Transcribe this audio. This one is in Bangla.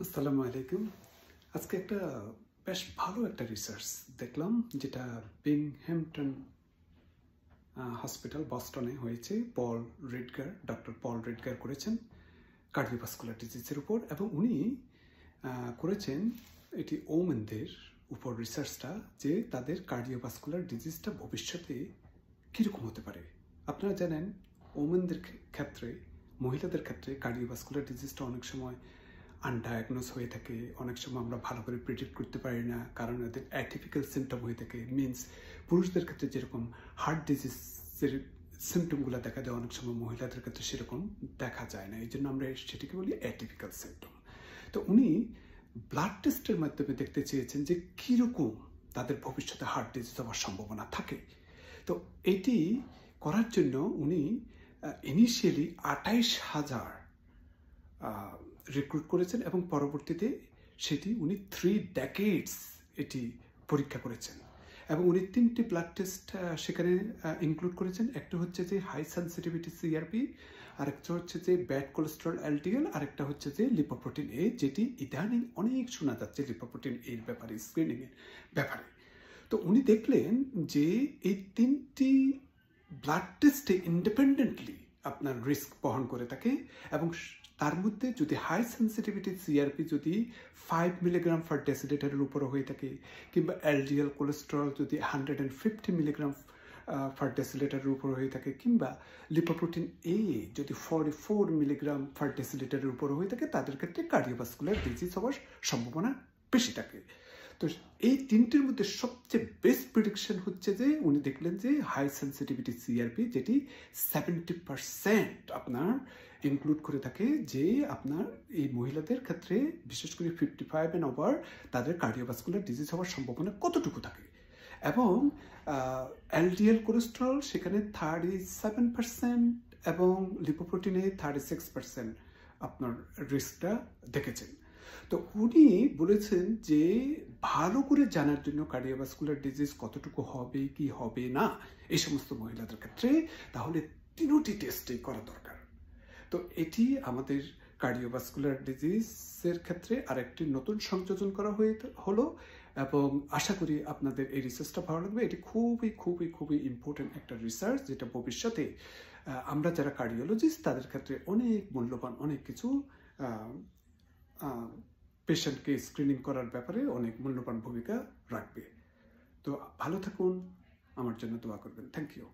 আসসালামু আলাইকুম। আজকে একটা বেশ ভালো একটা রিসার্চ দেখলাম, যেটা বিংহ্যামটন হসপিটাল বস্টনে হয়েছে। ডক্টর পল রিডগার করেছেন কার্ডিওভাস্কুলার ডিজিজের উপর, এবং উনি করেছেন এটি ওমেনদের উপর রিসার্চটা, যে তাদের কার্ডিওভাস্কুলার ডিজিজটা ভবিষ্যতে কীরকম হতে পারে। আপনারা জানেন, ওমেনদের ক্ষেত্রে, মহিলাদের ক্ষেত্রে কার্ডিওভাস্কুলার ডিজিজটা অনেক সময় আনডায়াগনোজ হয়ে থাকে। অনেক সময় আমরা ভালো করে প্রেডিক্ট করতে পারি না, কারণ এদের অ্যাটিপিক্যাল সিমটম হয়ে থাকে। মিনস পুরুষদের ক্ষেত্রে যেরকম হার্ট ডিজিজের সিমটমগুলো দেখা যায়, অনেক সময় মহিলাদের ক্ষেত্রে সেরকম দেখা যায় না। এই জন্য আমরা সেটিকে বলি অ্যাটিপিক্যাল সিমটম। তো উনি ব্লাড টেস্টের মাধ্যমে দেখতে চেয়েছেন যে কীরকম তাদের ভবিষ্যতে হার্ট ডিজিজ হওয়ার সম্ভাবনা থাকে। তো এটি করার জন্য উনি ইনিশিয়ালি 28,000 রিক্রুট করেছেন, এবং পরবর্তীতে সেটি উনি 3 decades এটি পরীক্ষা করেছেন। এবং উনি 3টি ব্লাড টেস্ট সেখানে ইনক্লুড করেছেন। একটা হচ্ছে যে হাই সেন্সিটিভিটি সিআরপি, আরেকটা হচ্ছে যে ব্যাড কোলেস্টেরল এলডিএল, আরেকটা হচ্ছে যে লিপোপ্রোটিন এ, যেটি ইদানিং অনেক শোনা যাচ্ছে লিপোপ্রোটিন এর ব্যাপারে, স্ক্রিনিং এর ব্যাপারে। তো উনি দেখলেন যে এই 3টি ব্লাড টেস্টে ইন্ডিপেন্ডেন্টলি আপনার রিস্ক বহন করে থাকে, এবং তার মধ্যে যদি হাই সেন্সিটিভিটি সিআরপি যদি 5 মিলিগ্রাম পার ডেসিলিটারের উপরে হয়ে থাকে, কিংবা এলডিএল কোলেস্টেরল যদি 150 মিলিগ্রাম পার ডেসিলিটারের উপরে হয়ে থাকে, কিংবা লিপোপ্রোটিন এ যদি 44 মিলিগ্রাম পার ডেসিলিটারের উপরে হয়ে থাকে, তাদের ক্ষেত্রে কার্ডিওভাস্কুলার ডিজিজ হওয়ার সম্ভাবনা বেশি থাকে। তো এই 3টির মধ্যে সবচেয়ে বেস্ট প্রেডিকশন হচ্ছে যে উনি দেখলেন যে হাই সেন্সিটিভিটি সিআরপি, যেটি 70% আপনার ইনক্লুড করে থাকে, যে আপনার এই মহিলাদের ক্ষেত্রে বিশেষ করে 55 অ্যান্ড ওভার তাদের কার্ডিওভাস্কুলার ডিজিজ হওয়ার সম্ভাবনা কতটুকু থাকে। এবং এলডিএল কোলেস্টেরল সেখানে 37% এবং লিপোপ্রোটিনে 36% আপনার রিস্কটা দেখেছেন। তো উনি বলেছেন যে ভালো করে জানার জন্য কার্ডিওভাস্কুলার ডিজিজ কতটুকু হবে কি হবে না এই সমস্ত মহিলাদের ক্ষেত্রে, তাহলে 3টি টেস্টই করা দরকার। তো এটি আমাদের কার্ডিওভাস্কুলার ডিজিজের ক্ষেত্রে আরেকটি নতুন সংযোজন করা হলো, এবং আশা করি আপনাদের এই রিসার্চটা ভালো লাগবে। এটি খুবই খুবই খুবই ইম্পর্টেন্ট একটা রিসার্চ, যেটা ভবিষ্যতে আমরা যারা কার্ডিওলজিস্ট তাদের ক্ষেত্রে অনেক মূল্যবান অনেক কিছু পেশেন্টকে স্ক্রিনিং করার ব্যাপারে অনেক মূল্যবান ভূমিকা রাখবে। তো ভালো থাকুন, আমার জন্য দোয়া করবেন। Thank you.